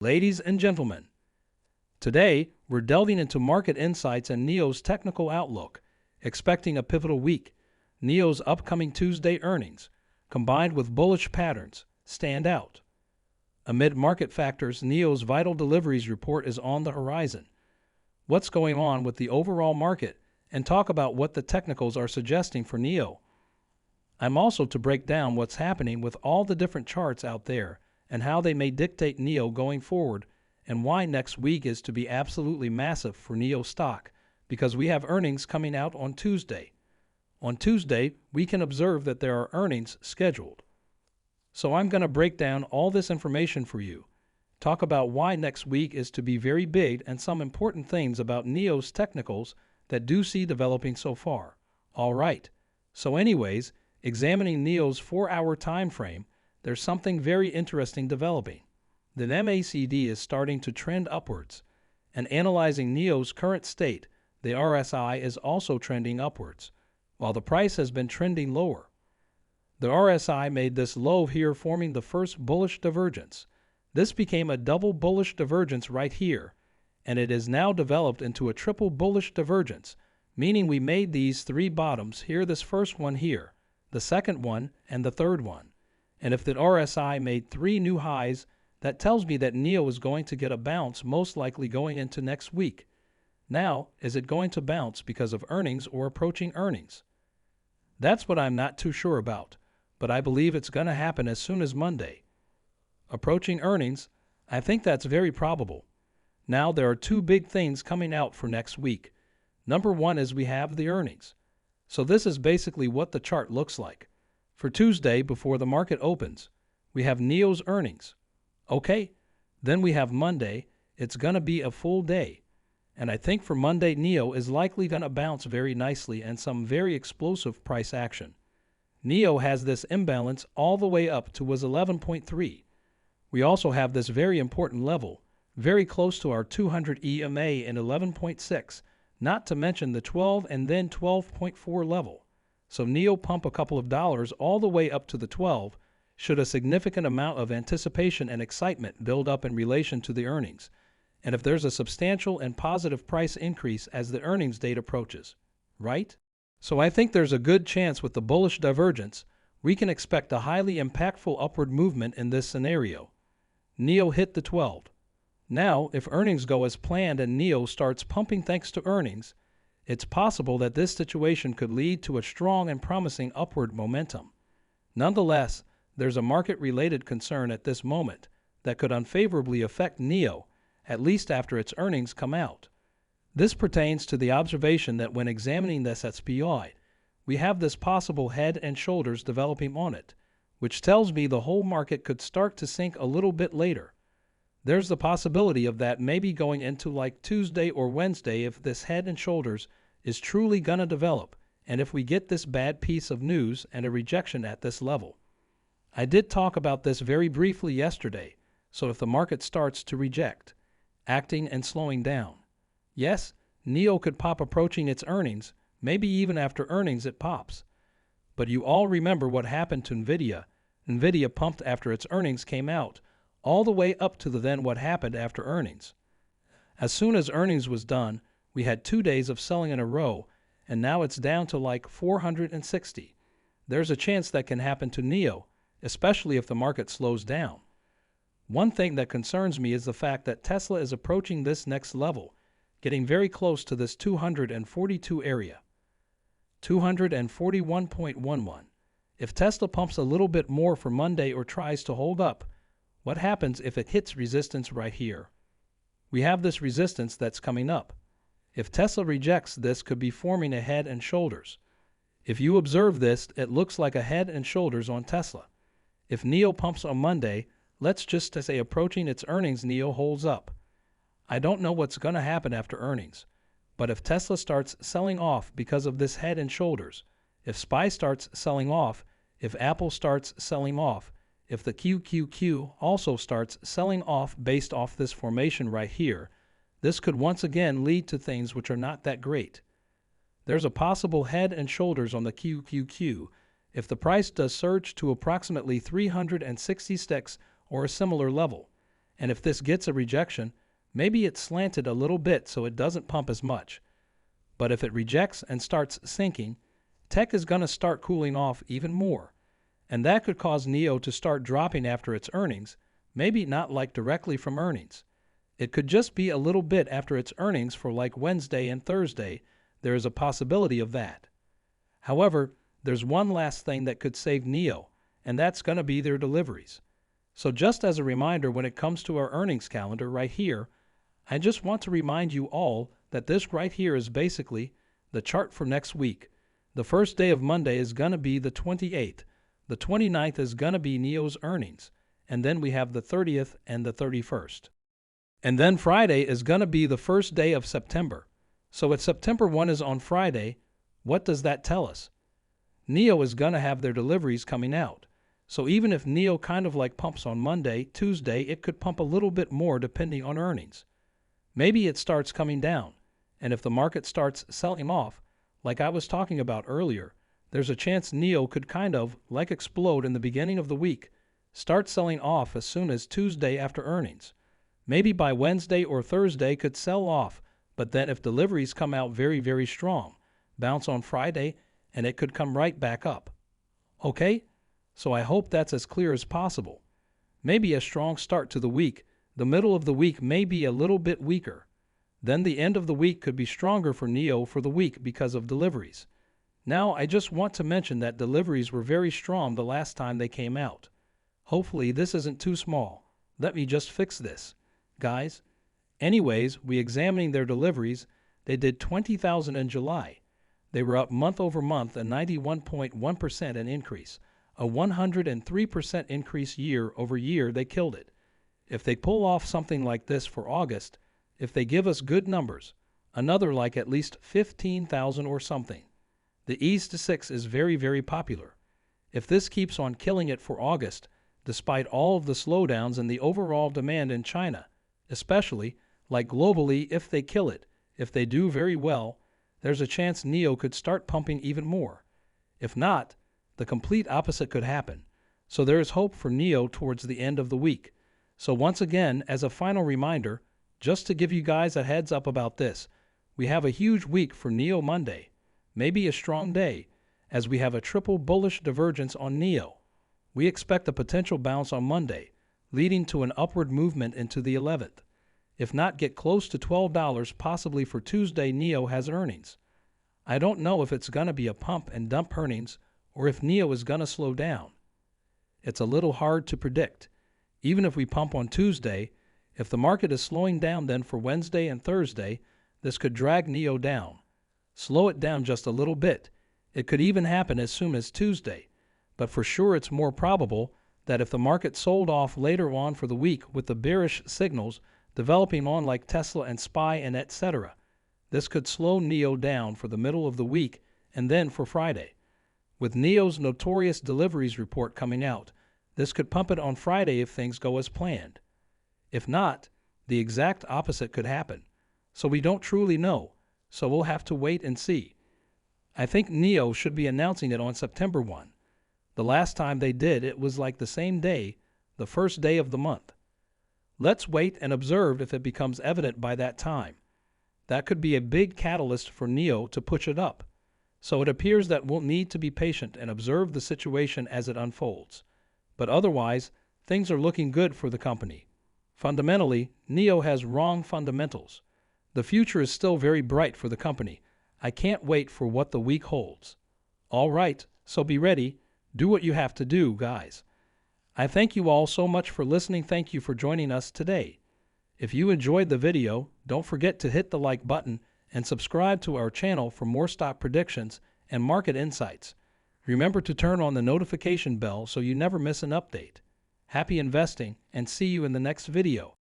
Ladies and gentlemen, today we're delving into market insights and NIO's technical outlook, expecting a pivotal week. NIO's upcoming Tuesday earnings, combined with bullish patterns, stand out. Amid market factors, NIO's vital deliveries report is on the horizon. What's going on with the overall market, and talk about what the technicals are suggesting for NIO. I'm also to break down what's happening with all the different charts out there and how they may dictate NIO going forward, and why next week is to be absolutely massive for NIO stock, because we have earnings coming out on Tuesday. On Tuesday, we can observe that there are earnings scheduled. So I'm going to break down all this information for you, talk about why next week is to be very big, and some important things about NIO's technicals that do see developing so far. All right, so anyways, examining NIO's 4-hour time frame, there's something very interesting developing. The MACD is starting to trend upwards, and analyzing NIO's current state, the RSI is also trending upwards, while the price has been trending lower. The RSI made this low here, forming the first bullish divergence. This became a double bullish divergence right here, and it is now developed into a triple bullish divergence, meaning we made these three bottoms here, this first one here, the second one, and the third one. And if the RSI made three new highs, that tells me that NIO is going to get a bounce, most likely going into next week. Now, is it going to bounce because of earnings or approaching earnings? That's what I'm not too sure about, but I believe it's going to happen as soon as Monday. Approaching earnings, I think that's very probable. Now, there are two big things coming out for next week. Number one is we have the earnings. So this is basically what the chart looks like. For Tuesday, before the market opens, we have NIO's earnings. Okay, then we have Monday. It's going to be a full day. And I think for Monday, NIO is likely going to bounce very nicely and some very explosive price action. NIO has this imbalance all the way up to was 11.3. We also have this very important level, very close to our 200 EMA in 11.6, not to mention the 12 and then 12.4 level. So NIO pump a couple of dollars all the way up to the 12 should a significant amount of anticipation and excitement build up in relation to the earnings, and if there's a substantial and positive price increase as the earnings date approaches, right? So I think there's a good chance with the bullish divergence, we can expect a highly impactful upward movement in this scenario. NIO hit the 12. Now, if earnings go as planned and NIO starts pumping thanks to earnings, it's possible that this situation could lead to a strong and promising upward momentum. Nonetheless, there's a market-related concern at this moment that could unfavorably affect NIO, at least after its earnings come out. This pertains to the observation that when examining this SPY, we have this possible head and shoulders developing on it, which tells me the whole market could start to sink a little bit later. There's the possibility of that maybe going into like Tuesday or Wednesday if this head and shoulders is truly gonna develop, and if we get this bad piece of news and a rejection at this level. I did talk about this very briefly yesterday, so if the market starts to reject, acting and slowing down, yes, NIO could pop approaching its earnings, maybe even after earnings it pops. But you all remember what happened to NVIDIA. NVIDIA pumped after its earnings came out, all the way up to the then what happened after earnings. As soon as earnings was done, we had 2 days of selling in a row, and now it's down to like 460. There's a chance that can happen to NIO, especially if the market slows down. One thing that concerns me is the fact that Tesla is approaching this next level, getting very close to this 242 area. 241.11. If Tesla pumps a little bit more for Monday or tries to hold up, what happens if it hits resistance right here? We have this resistance that's coming up. If Tesla rejects, this could be forming a head and shoulders. If you observe this, it looks like a head and shoulders on Tesla. If NIO pumps on Monday, let's just say approaching its earnings, NIO holds up. I don't know what's going to happen after earnings, but if Tesla starts selling off because of this head and shoulders, if SPY starts selling off, if Apple starts selling off, if the QQQ also starts selling off based off this formation right here, this could once again lead to things which are not that great. There's a possible head and shoulders on the QQQ if the price does surge to approximately 366 or a similar level, and if this gets a rejection, maybe it's slanted a little bit so it doesn't pump as much. But if it rejects and starts sinking, tech is going to start cooling off even more, and that could cause NIO to start dropping after its earnings, maybe not like directly from earnings. It could just be a little bit after its earnings for like Wednesday and Thursday. There is a possibility of that. However, there's one last thing that could save NIO, and that's going to be their deliveries. So just as a reminder, when it comes to our earnings calendar right here, I just want to remind you all that this right here is basically the chart for next week. The first day of Monday is going to be the 28th. The 29th is going to be NIO's earnings. And then we have the 30th and the 31st. And then Friday is going to be the first day of September. So if September 1 is on Friday, what does that tell us? NIO is going to have their deliveries coming out. So even if NIO kind of like pumps on Monday, Tuesday, it could pump a little bit more depending on earnings. Maybe it starts coming down. And if the market starts selling off, like I was talking about earlier, there's a chance NIO could kind of like explode in the beginning of the week, start selling off as soon as Tuesday after earnings. Maybe by Wednesday or Thursday could sell off, but then if deliveries come out very, very strong, bounce on Friday, and it could come right back up. Okay? So I hope that's as clear as possible. Maybe a strong start to the week. The middle of the week may be a little bit weaker. Then the end of the week could be stronger for NIO for the week because of deliveries. Now, I just want to mention that deliveries were very strong the last time they came out. Hopefully this isn't too small. Let me just fix this. Guys, anyways, we examining their deliveries. They did 20,000 in July. They were up month over month, a 91.1% an increase. A 103% increase year over year. They killed it. If they pull off something like this for August, if they give us good numbers, another like at least 15,000 or something. The ease to 6 is very, very popular. If this keeps on killing it for August, despite all of the slowdowns and the overall demand in China, especially, like globally, if they kill it, if they do very well, there's a chance NIO could start pumping even more. If not, the complete opposite could happen. So there is hope for NIO towards the end of the week. So once again, as a final reminder, just to give you guys a heads up about this, we have a huge week for NIO Monday, maybe a strong day, as we have a triple bullish divergence on NIO. We expect a potential bounce on Monday, leading to an upward movement into the 11th. If not, get close to $12 possibly for Tuesday. NIO has earnings. I don't know if it's going to be a pump and dump earnings or if NIO is going to slow down. It's a little hard to predict. Even if we pump on Tuesday, if the market is slowing down then for Wednesday and Thursday, this could drag NIO down. Slow it down just a little bit. It could even happen as soon as Tuesday. But for sure it's more probable that if the market sold off later on for the week with the bearish signals developing on like Tesla and SPY and etc., this could slow NIO down for the middle of the week and then for Friday. With NIO's notorious deliveries report coming out, this could pump it on Friday if things go as planned. If not, the exact opposite could happen. So we don't truly know, so we'll have to wait and see. I think NIO should be announcing it on September 1. The last time they did, it was like the same day, the first day of the month. Let's wait and observe if it becomes evident by that time. That could be a big catalyst for NIO to push it up. So it appears that we'll need to be patient and observe the situation as it unfolds. But otherwise, things are looking good for the company. Fundamentally, NIO has wrong fundamentals. The future is still very bright for the company. I can't wait for what the week holds. All right, so be ready. Do what you have to do, guys. I thank you all so much for listening. Thank you for joining us today. If you enjoyed the video, don't forget to hit the like button and subscribe to our channel for more stock predictions and market insights. Remember to turn on the notification bell so you never miss an update. Happy investing and see you in the next video.